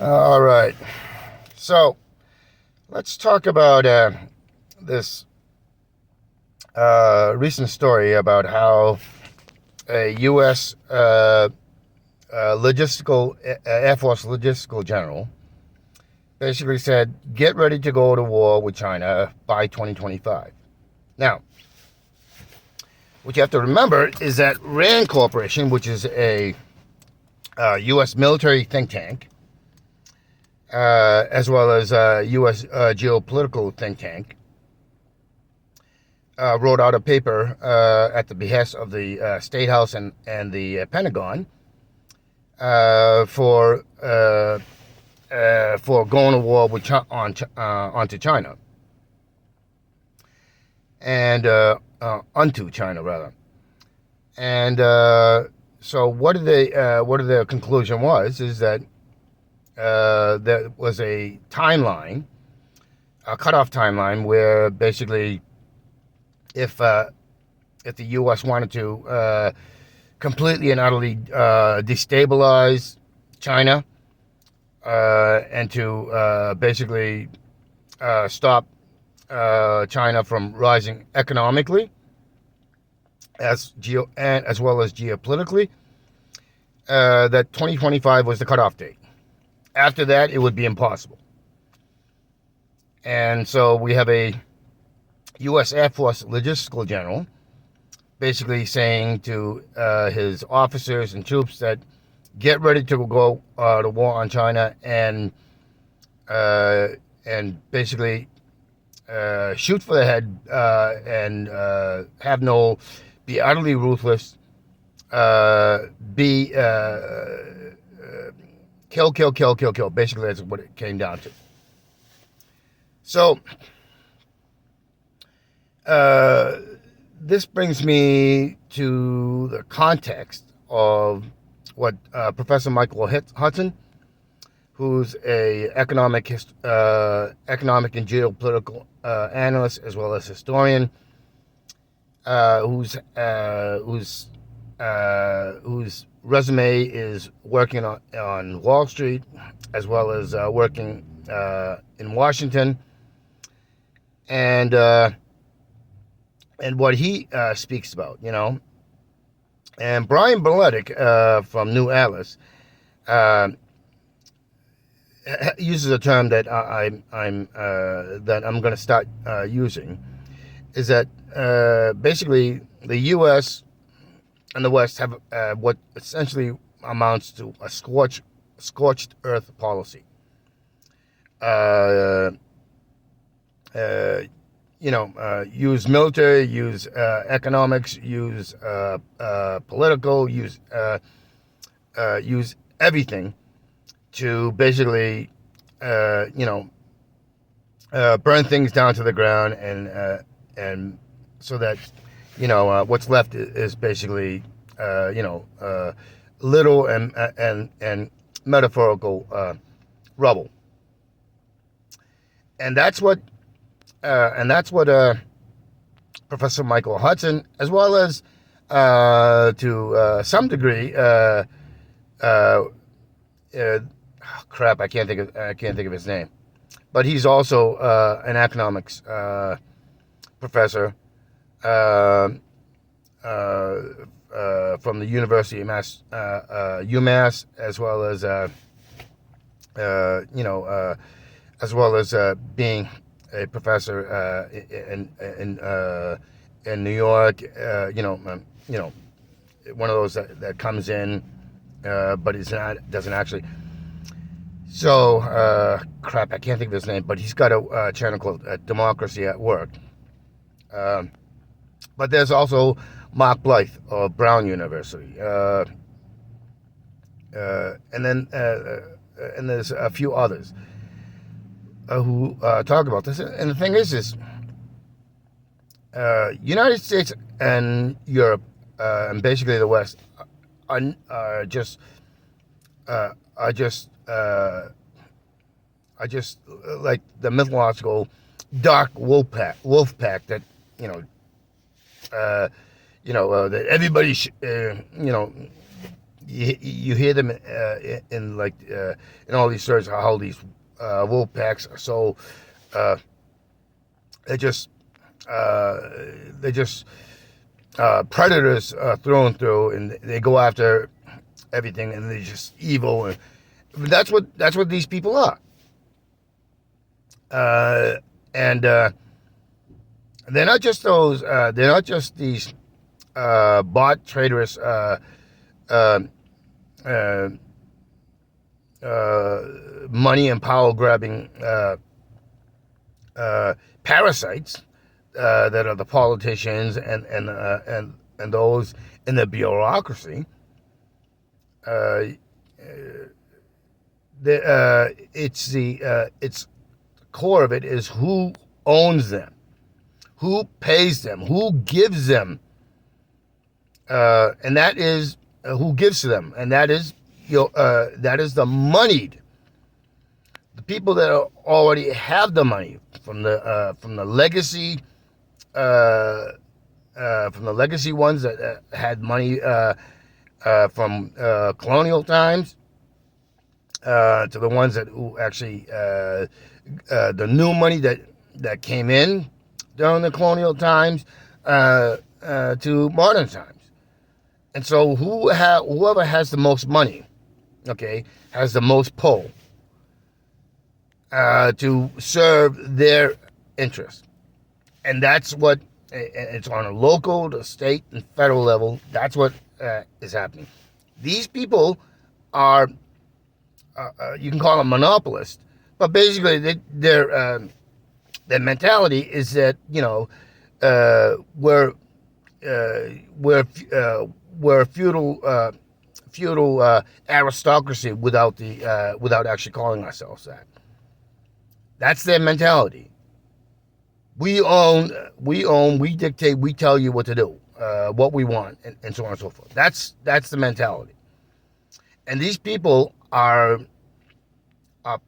All right. So let's talk about this recent story about how a U.S. Air Force logistical general basically said, get ready to go to war with China by 2025. Now, what you have to remember is that RAND Corporation, which is a U.S. military think tank, as well as a U.S. Geopolitical think tank, wrote out a paper at the behest of the State House and the Pentagon for going to war with onto China and unto China rather. And so what the conclusion was is that there was a timeline, a cutoff timeline, where basically if the U.S. wanted to completely and utterly destabilize China and to basically stop China from rising economically as well as geopolitically, that 2025 was the cutoff date. After that, it would be impossible. And so we have a U.S. Air Force logistical general basically saying to his officers and troops that get ready to go to war on China and basically shoot for the head and be utterly ruthless, be kill. Basically, that's what it came down to. So this brings me to the context of what Professor Michael Hudson, who's a economic and geopolitical analyst as well as historian, whose resume is working on Wall Street as well as working in Washington, and what he speaks about, and Brian Beletic from New Atlas uses a term that I'm going to start using, is that basically the U.S. and the West have what essentially amounts to a scorched earth policy. Use military, use economics, use political, use everything to basically, burn things down to the ground, and so that what's left is basically little and metaphorical rubble, and that's what Professor Michael Hudson, as well as to some degree, crap, I can't think of his name, but he's also an economics professor from the University of UMass, as well as being a professor in New York. One of those that comes in, but doesn't actually. So crap, I can't think of his name, but he's got a channel called Democracy at Work. But there's also Mark Blythe of Brown University, and there's a few others who talk about this. And the thing is United States and Europe and basically the West are just like the mythological dark wolf pack that that everybody you hear them in like in all these stories how these wolf packs are so they're just they're just predators through and through, and they go after everything, and they're just evil. And that's what these people are. And they're not just those. They're not just these bot traitorous uh, uh, money and power grabbing parasites that are the politicians and those in the bureaucracy. It's core of it is who owns them, who pays them, who gives them, and that is who gives to them, and that is that is the moneyed, the people that already have the money from the legacy ones that had money from colonial times to the ones that who actually the new money that came in during the colonial times to modern times. And so whoever has the most money, okay, has the most pull to serve their interests. And that's what, it's on a local, the state, and federal level. That's what is happening. These people are, you can call them monopolists, but basically their mentality is that, we're feudal aristocracy without actually calling ourselves that. That's their mentality. We own, we dictate, we tell you what to do, what we want, and so on and so forth. That's the mentality. And these people are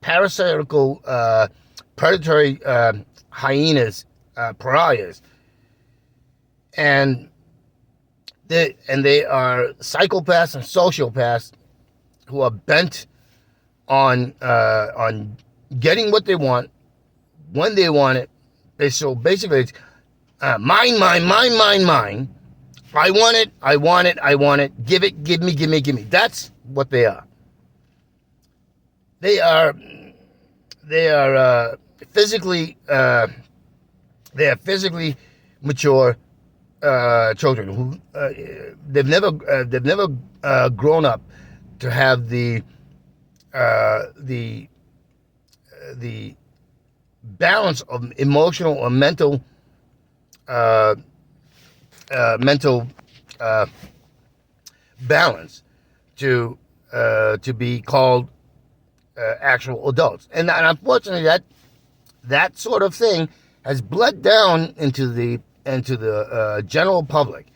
parasitical, predatory hyenas, pariahs, and they are psychopaths and sociopaths who are bent on getting what they want when they want it. So basically, it's mine. I want it. Give me. That's what they are. They are physically mature children who they've never grown up to have the balance of emotional or mental balance to be called actual adults. And unfortunately, that sort of thing has bled down into the general public,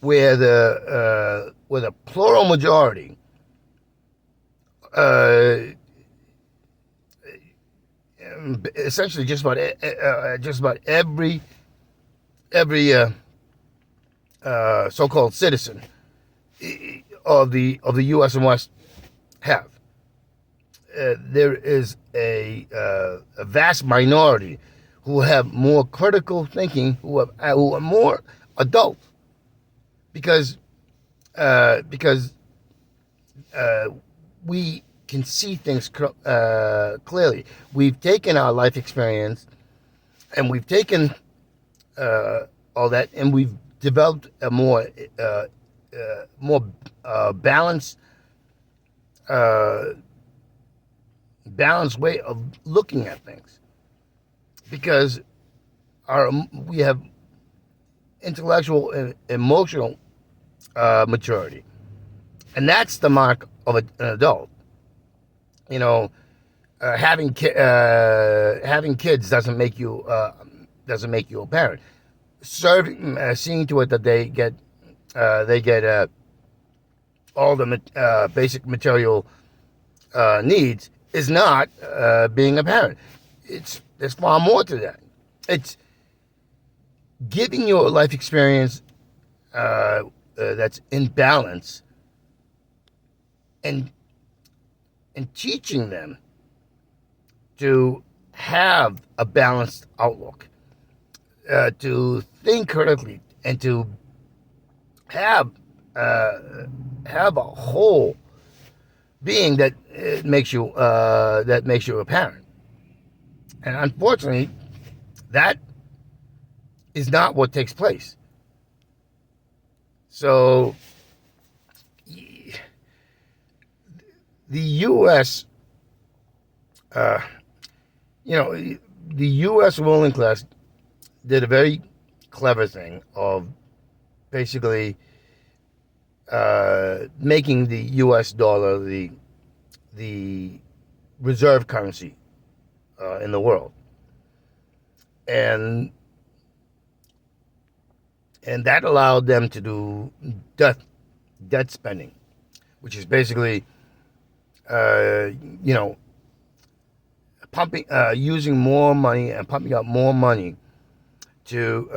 where the plural majority essentially just about every so-called citizen of the U.S. and West have. There is a vast minority who have more critical thinking, who are more adult, because we can see things clearly. We've taken our life experience, and we've taken all that, and we've developed a more balanced way of looking at things, because we have intellectual and emotional maturity, and that's the mark of an adult. Having kids doesn't make you a parent. Seeing to it that they get all the basic material needs is not being a parent. There's far more to that. It's giving your life experience that's in balance and teaching them to have a balanced outlook, to think critically, and to have have a whole being that makes you a parent. And unfortunately, that is not what takes place. So the U.S. The U.S. ruling class did a very clever thing of basically making the U.S. dollar the reserve currency in the world, and that allowed them to do debt spending, which is basically pumping, using more money and pumping out more money to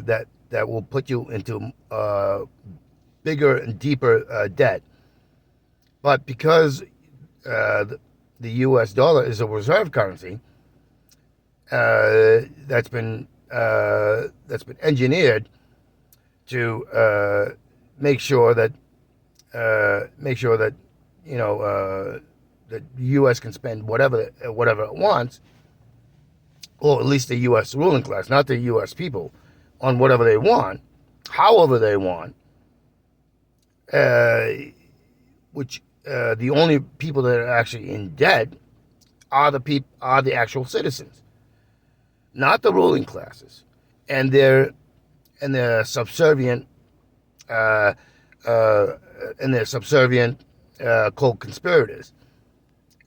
that will put you into bigger and deeper debt. But because the U.S. dollar is a reserve currency that's been engineered to make sure that that the U.S. can spend whatever it wants, or at least the U.S. ruling class, not the U.S. people, on whatever they want, however they want. Which the only people that are actually in debt are the actual citizens, not the ruling classes, and they're subservient co-conspirators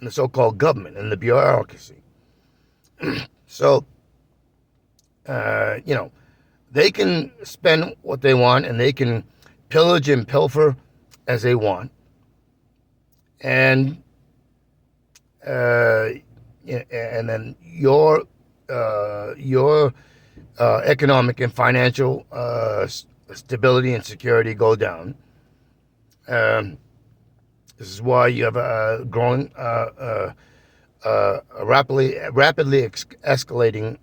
in the so-called government and the bureaucracy. So, they can spend what they want, and they can pillage and pilfer as they want, and then your economic and financial stability and security go down. This is why you have a growing, rapidly escalating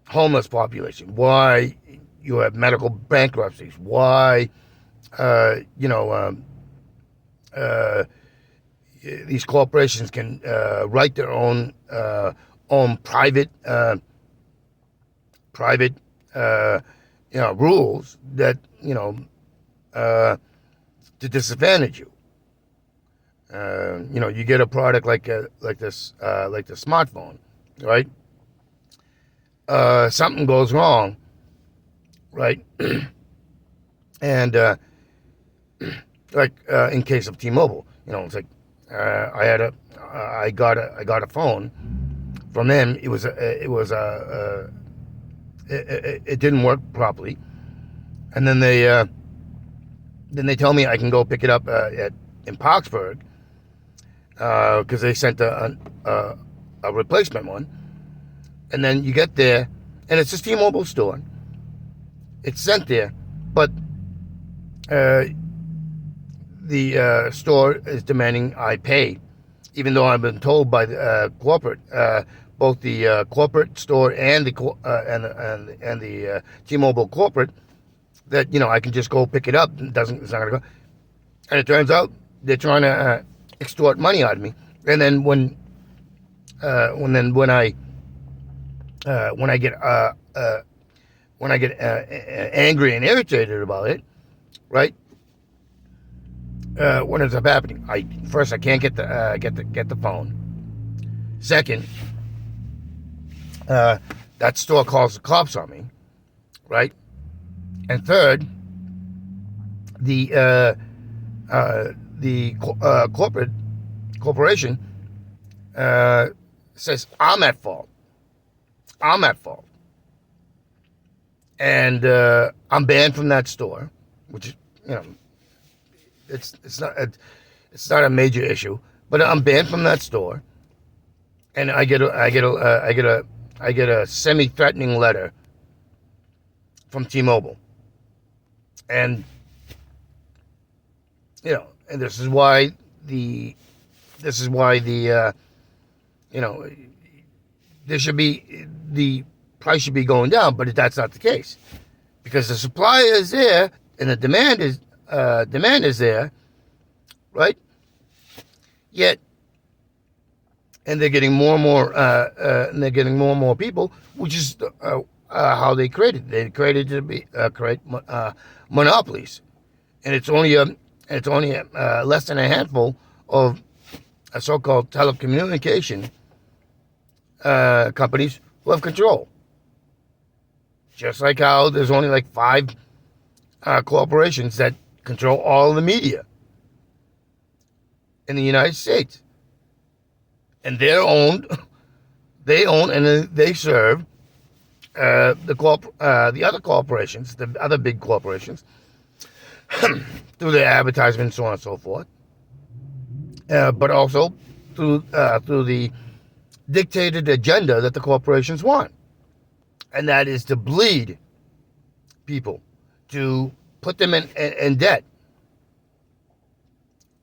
homeless population. Why you have medical bankruptcies. Why these corporations can write their own private rules that to disadvantage you. You get a product like the smartphone, right? Something goes wrong, right? And in case of T-Mobile, it's like I got a phone from them. It didn't work properly, and then they tell me I can go pick it up in Parksburg because they sent a replacement one. And then you get there, and it's a T-Mobile store. It's sent there, but the store is demanding I pay, even though I've been told by the corporate, both the corporate store and the T-Mobile corporate, that I can just go pick it up. It's not gonna go. And it turns out they're trying to extort money out of me. And then when I get angry and irritated about it, right? What ends up happening? I can't get the phone. Second, that store calls the cops on me, right? And third, the corporation says I'm at fault. And I'm banned from that store, which is it's not a major issue, but I'm banned from that store, and I get a semi-threatening letter from T-Mobile, and And this is why the you know there should be the price should be going down, but that's not the case because the supply is there and the demand is there, right? Yet, and they're getting more and more, and they're getting more and more people, which is how they created. They created to be create monopolies, and it's only less than a handful of so-called telecommunication companies who have control. Just like how there's only like 5 corporations that control all of the media in the United States, and they own and they serve the other corporations, the other big corporations, through their advertisements, so on and so forth, but also through the dictated agenda that the corporations want, and that is to bleed people, to put them in debt,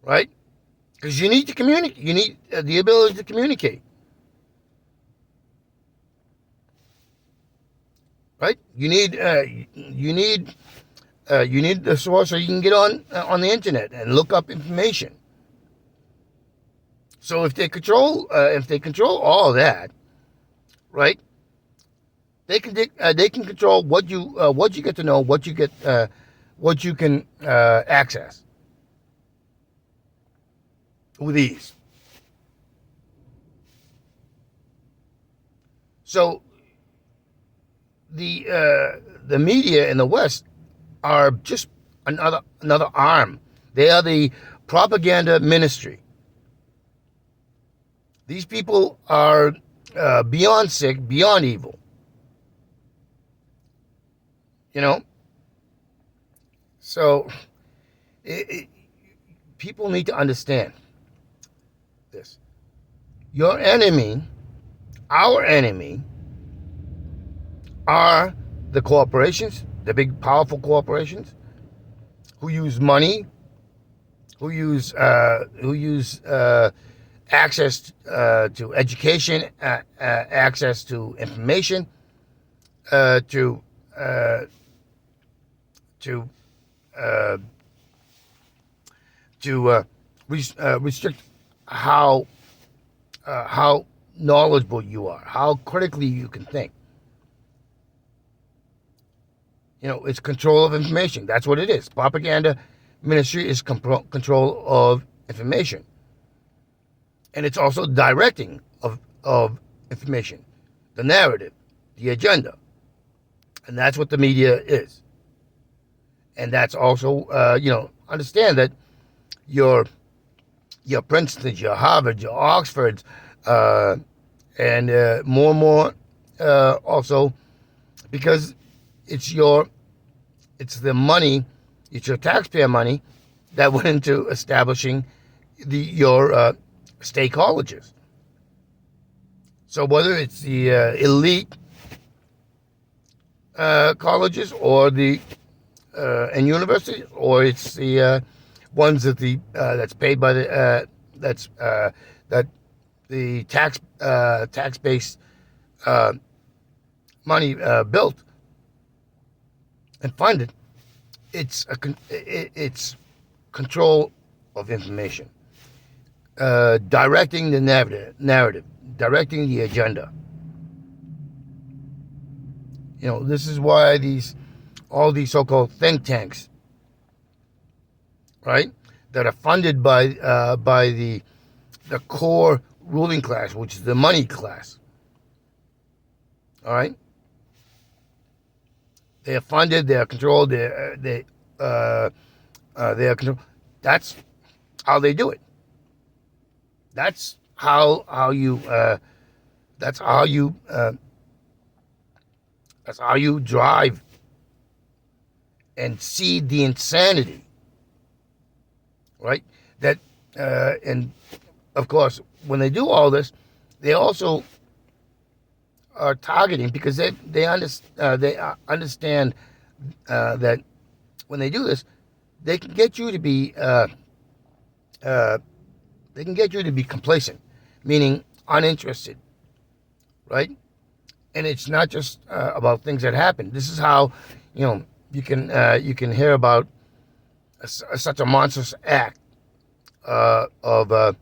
right? Because you need to communicate. You need the ability to communicate, right? You need the source so you can get on the internet and look up information. So if they control all of that, right? They can control what you get to know, what you can access with ease. So the media in the West are just another arm. They are the propaganda ministry. These people are beyond sick, beyond evil. So people need to understand this. Your enemy, our enemy, are the corporations, the big powerful corporations, who use money, who use access to education, access to information, to restrict how knowledgeable you are, how critically you can think. It's control of information. That's what it is. Propaganda ministry is control of information. And it's also directing of information, the narrative, the agenda. And that's what the media is. And that's also, understand that your Princetons, your Harvards, your Oxfords, and more and more also, because it's the money, it's your taxpayer money that went into establishing your state colleges. So whether it's the elite colleges or the and universities, or it's the ones that that's paid by the that the tax based money built and funded, it's control of information, directing the narrative, directing the agenda. This is why all these so-called think tanks, right, that are funded by the core ruling class, which is the money class. All right, they are funded, they are controlled, they are controlled. That's how they do it. That's how you drive and see the insanity, right? That and of course, when they do all this, they also are targeting, because they understand that when they do this, they can get you to be uh, they can get you to be complacent, meaning uninterested, right? And it's not just about things that happen. This is how, you can hear about such a monstrous act uh, of uh,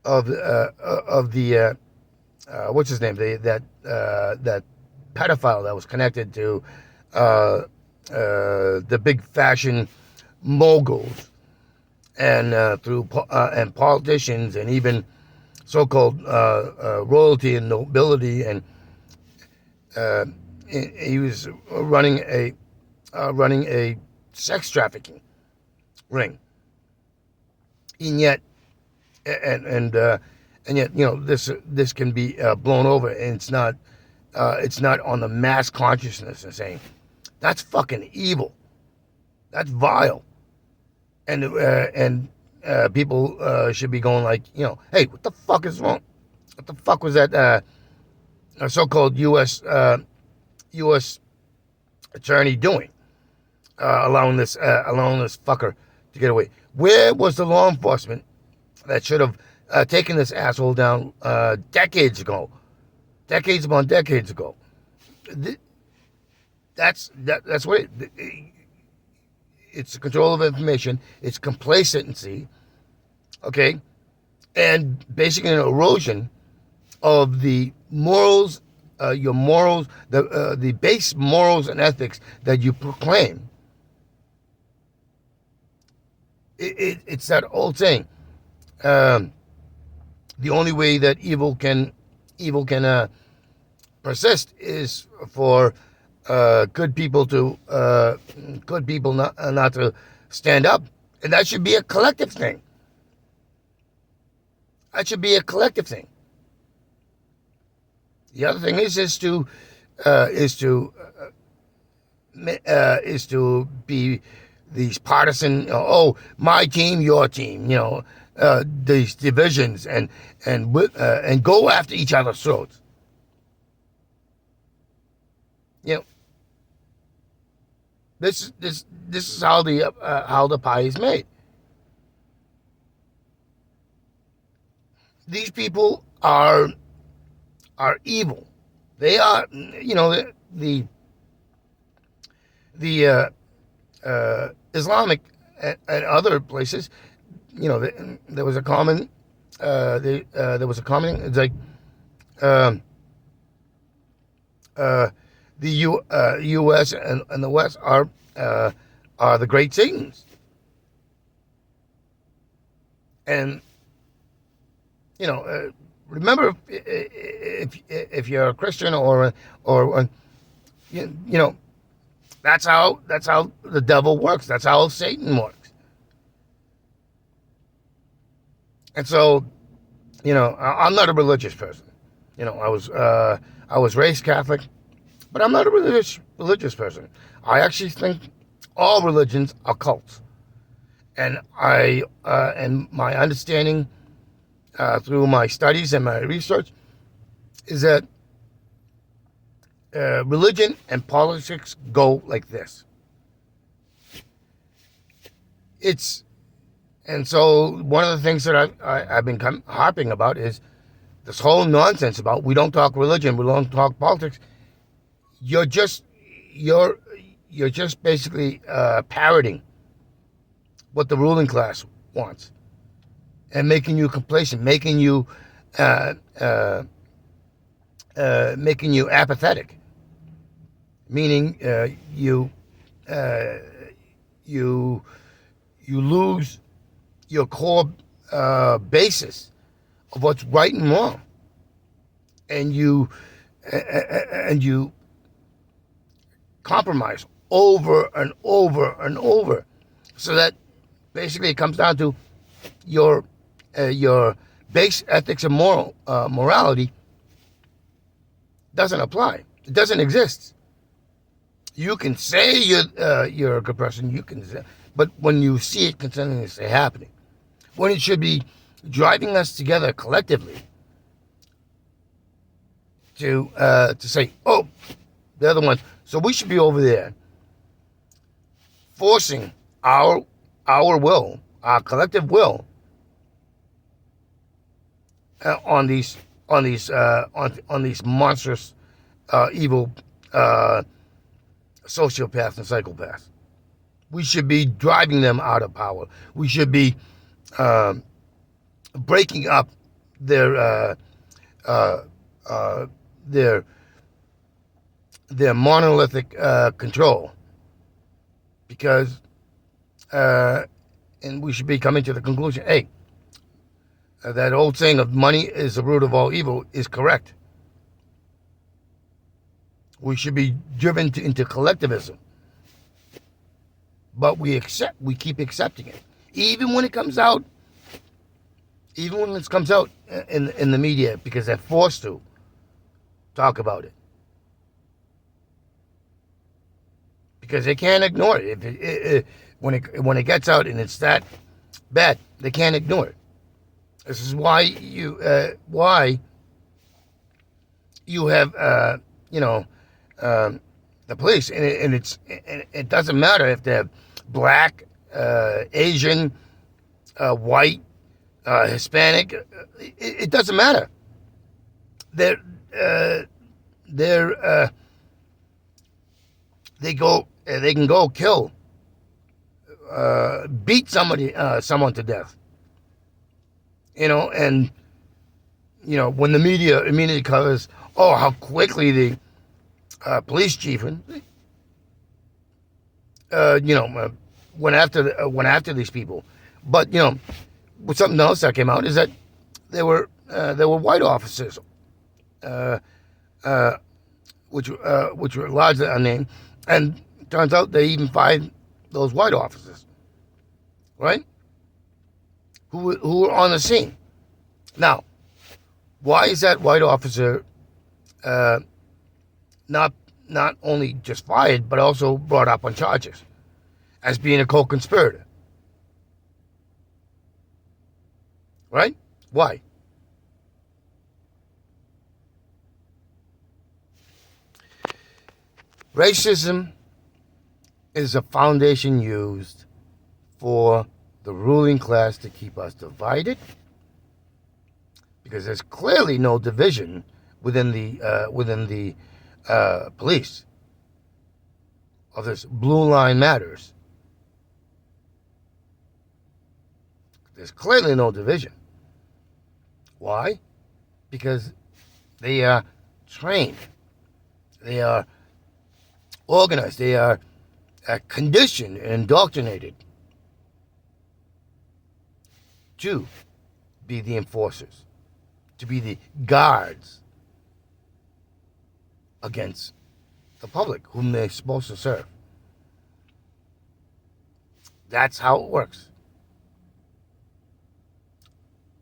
of the what's his name? That pedophile that was connected to the big fashion moguls and and politicians and even so-called royalty and nobility, and uh, he was running a sex trafficking ring, and yet and yet this can be blown over, and it's not on the mass consciousness and saying that's fucking evil, that's vile, and people should be going like, hey, what the fuck is wrong? What the fuck was that so-called U.S. attorney doing, allowing this fucker to get away? Where was the law enforcement that should have taken this asshole down decades upon decades ago? That's what it's the control of information. It's complacency, okay, and basically an erosion of the morals, your morals, the base morals and ethics that you proclaim. It's that old saying. The only way that evil can persist is for good people not to stand up, and that should be a collective thing. That should be a collective thing. The other thing is to be these partisan, my team, your team, these divisions, and go after each other's throats. This is how the pie is made. These people are evil. They are, the Islamic and other places. There was a common. It's like the U.S. and the West are the great Satans, and remember, if you're a Christian or that's how the devil works. That's how Satan works. And so, I'm not a religious person. I was raised Catholic, but I'm not a religious person. I actually think all religions are cults, and and my understanding through my studies and my research is that religion and politics go like this. And so one of the things that I've been harping about is this whole nonsense about we don't talk religion, we don't talk politics. You're just basically parroting what the ruling class wants, and making you complacent, making you apathetic, meaning you lose your core basis of what's right and wrong, and you compromise over and over and over, so that basically it comes down to your base ethics and morality doesn't apply. It doesn't exist. You can say you're a good person. You can say, but when you see it continuously happening, when it should be driving us together collectively to say, oh, they're the ones, so we should be over there forcing our will, our collective will on these on these monstrous, evil sociopaths and psychopaths. We should be driving them out of power. We should be breaking up their their monolithic control, because and we should be coming to the conclusion, hey, that old saying of money is the root of all evil is correct. We should be driven into collectivism, but we keep accepting it, even when it comes out, in the media, because they're forced to talk about it, because they can't ignore it. When it gets out and it's that bad, they can't ignore it. This is why you have the police, and it doesn't matter if they're black, Asian, white, Hispanic. It doesn't matter. They can go kill, beat someone to death. And when the media immediately covers, how quickly the police chief went after these people. But something else that came out is that there were white officers, which were largely unnamed, and it turns out they even fired those white officers, right? Who were on the scene. Now, why is that white officer not only just fired, but also brought up on charges as being a co-conspirator? Right? Why? Racism is a foundation used for the ruling class to keep us divided, because there's clearly no division within the police of this blue line matters. There's clearly no division. Why? Because they are trained, they are organized, they are conditioned and indoctrinated to be the enforcers, to be the guards against the public whom they're supposed to serve. That's how it works.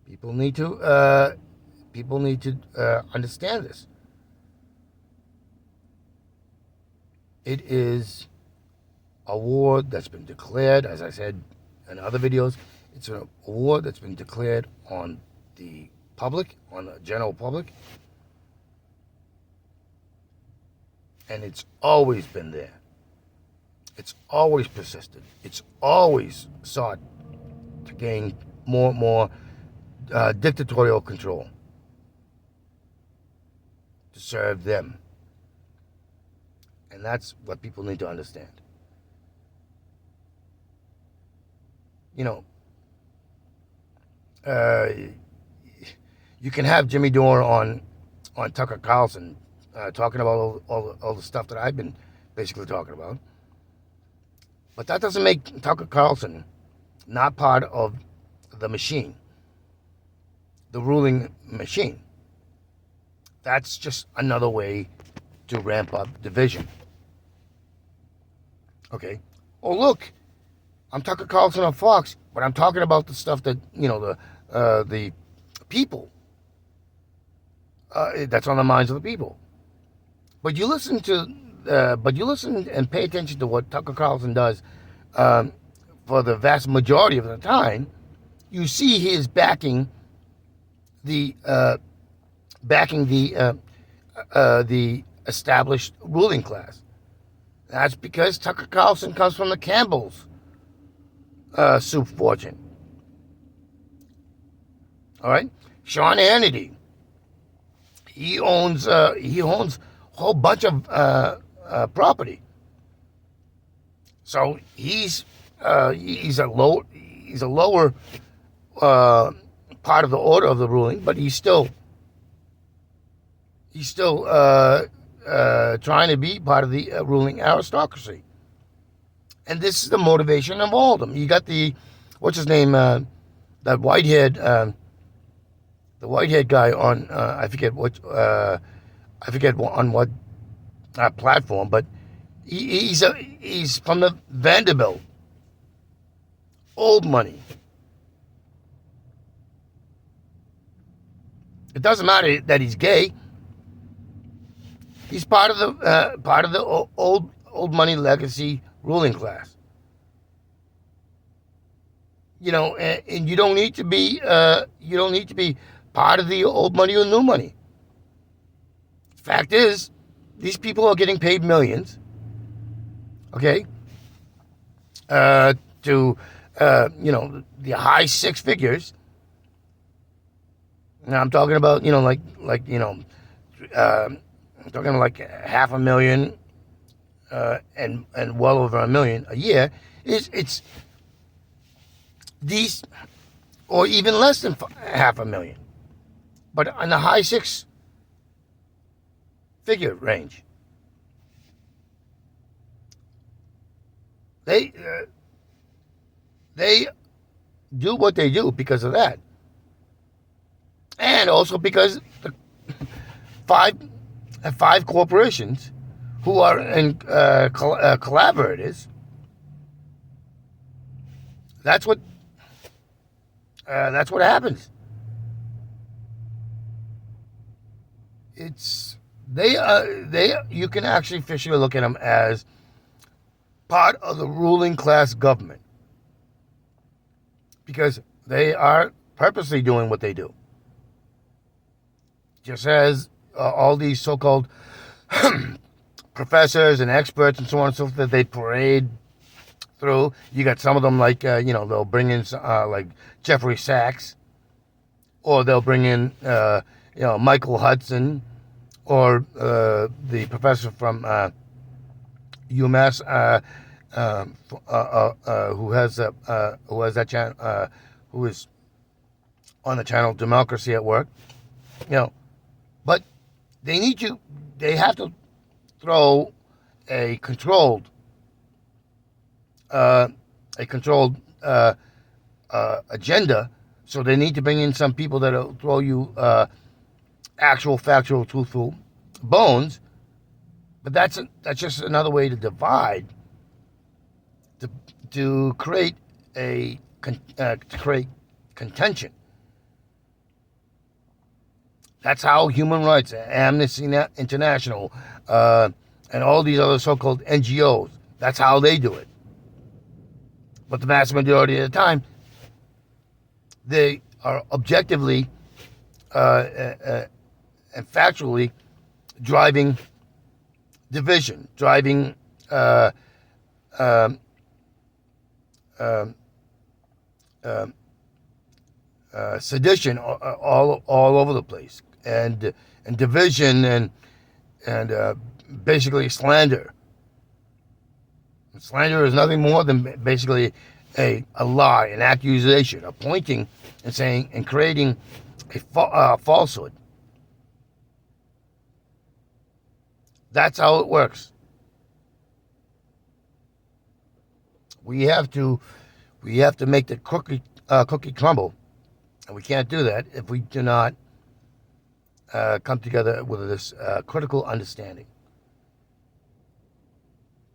People need to understand this. It is a war that's been declared, as I said in other videos. It's a war that's been declared on the public, on the general public. And it's always been there. It's always persisted. It's always sought to gain more and more dictatorial control to serve them. And that's what people need to understand. You can have Jimmy Dore on Tucker Carlson talking about all the stuff that I've been basically talking about. But that doesn't make Tucker Carlson not part of the machine, the ruling machine. That's just another way to ramp up division. Okay. Oh, look, I'm Tucker Carlson on Fox, but I'm talking about the stuff that, the people, that's on the minds of the people. But you listen and pay attention to what Tucker Carlson does for the vast majority of the time. You see he is backing the established ruling class. That's because Tucker Carlson comes from the Campbell's soup fortune. All right, Sean Hannity. He owns a whole bunch of property. So he's a lower uh, part of the order of the ruling, but he's still trying to be part of the ruling aristocracy. And this is the motivation of all of them. You got what's his name, that the whitehead guy on I forget on what platform, but he's from the Vanderbilt, old money. It doesn't matter that he's gay. He's part of the old money legacy ruling class. And you don't need to be part of the old money or new money. Fact is, these people are getting paid millions. Okay, to the high six figures. Now I'm talking about I'm talking like $500,000 and well over $1 million a year. It's these, or even less than $500,000, but in the high six figure range. They do what they do because of that, and also because the five corporations who are in collaborators. That's what happens. You can actually officially look at them as part of the ruling class government, because they are purposely doing what they do. Just as all these so-called professors and experts and so on and so forth that they parade through. You got some of them like they'll bring in like Jeffrey Sachs, or they'll bring in Michael Hudson, or the professor from UMass who has that channel, who is on the channel Democracy at Work. But they have to throw a controlled agenda. So they need to bring in some people that'll throw you actual, factual, truthful bones. But that's just another way to divide, to create contention. That's how human rights, Amnesty International, and all these other so-called NGOs, that's how they do it. But the vast majority of the time, they are objectively and factually driving division, driving sedition all over the place, and division, and basically slander. Slander is nothing more than basically a lie, an accusation, a pointing and saying and creating a falsehood. That's how it works. We have to make the cookie crumble, and we can't do that if we do not come together with this critical understanding.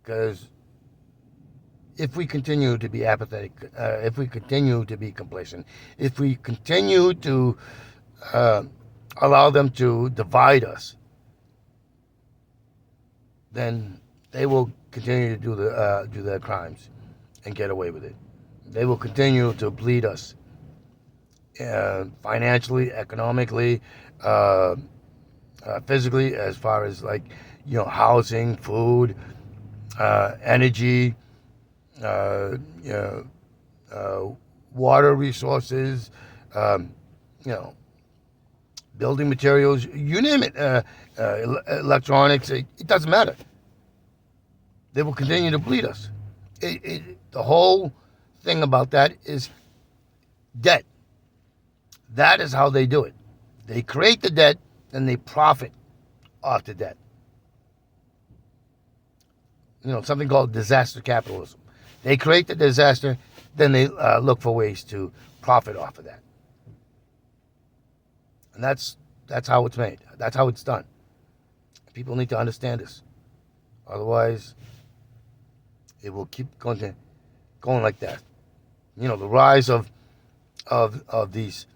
Because if we continue to be apathetic, if we continue to be complacent, if we continue to allow them to divide us, then they will continue to do their crimes and get away with it. They will continue to bleed us financially, economically, physically, as far as housing, food, energy, water resources, you know, building materials, you name it, electronics, it doesn't matter. They will continue to bleed us. The whole thing about that is debt. That is how they do it. They create the debt and they profit off the debt. You know, something called disaster capitalism. They create the disaster, then they look for ways to profit off of that. And that's how it's made. That's how it's done. People need to understand this. Otherwise, it will keep going like that. You know, the rise of these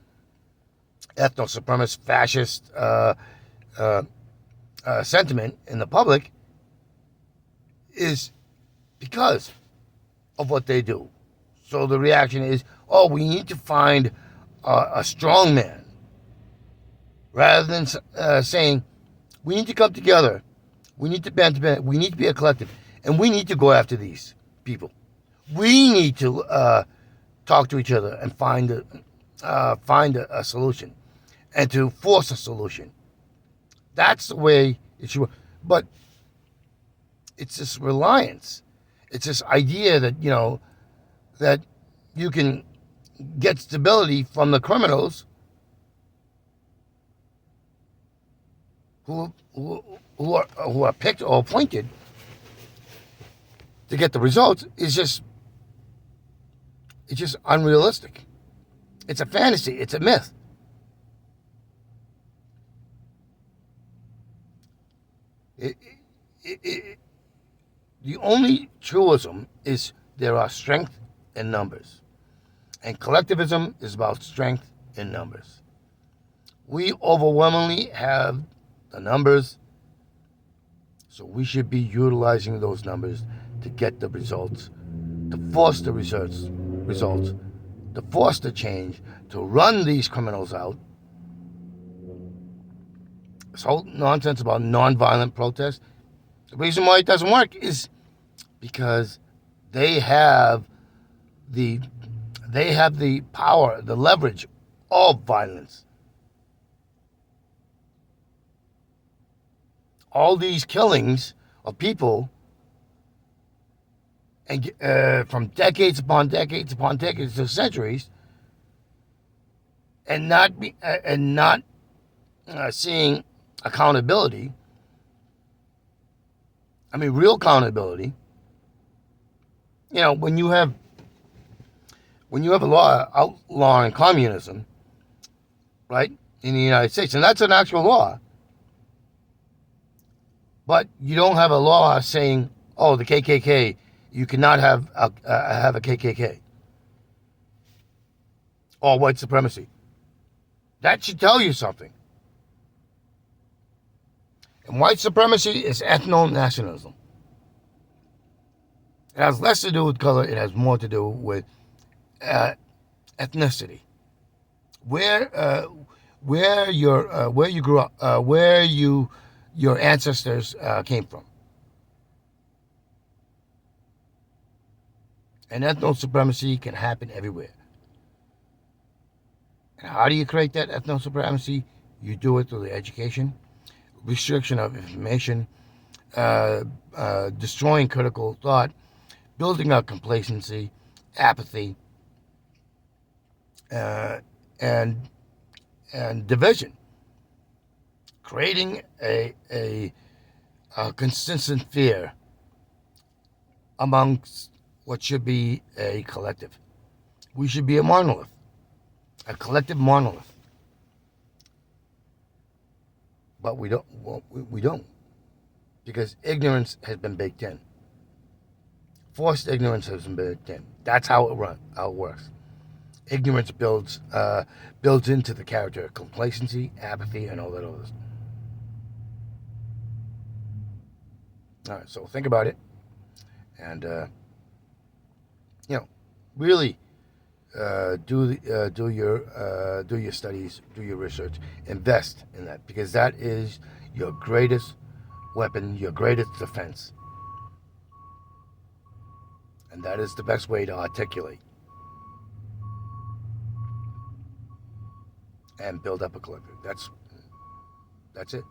ethno-supremacist, fascist sentiment in the public is because of what they do. So the reaction is, oh, we need to find a strong man, rather than saying we need to come together, we need to band together, we need to be a collective, and we need to go after these people. We need to talk to each other and find a solution, and to force a solution. That's the way it should work. But it's this reliance. It's this idea that, you know, that you can get stability from the criminals who are picked or appointed to get the results is just unrealistic. It's a fantasy. It's a myth. The only truism is there are strength in numbers. And collectivism is about strength in numbers. We overwhelmingly have the numbers, so we should be utilizing those numbers to get the results, to force the results, to force the change, to run these criminals out. This whole nonsense about nonviolent protest, the reason why it doesn't work is because they have the power, the leverage of violence. All these killings of people, and from decades upon decades upon decades to centuries, and not seeing accountability. I mean, real accountability. You know, when you have a law outlawing communism, right, in the United States, and that's an actual law, but you don't have a law saying, oh, the KKK, you cannot have a KKK or white supremacy. That should tell you something. And white supremacy is ethno-nationalism. It has less to do with color. It has more to do with ethnicity. Where you grew up, where your ancestors came from. And ethno-supremacy can happen everywhere. And how do you create that ethno-supremacy? You do it through the education, restriction of information, destroying critical thought, building up complacency, apathy, and division, creating a consistent fear amongst what should be a collective. We should be a monolith, a collective monolith. But we don't. Well, we don't, because ignorance has been baked in. Forced ignorance has been baked in. That's how it works. Ignorance builds into the character complacency, apathy, and all that other stuff. All right, so think about it, and really do your studies, do your research, invest in that, because that is your greatest weapon, your greatest defense, and that is the best way to articulate. and build up a clique. That's it.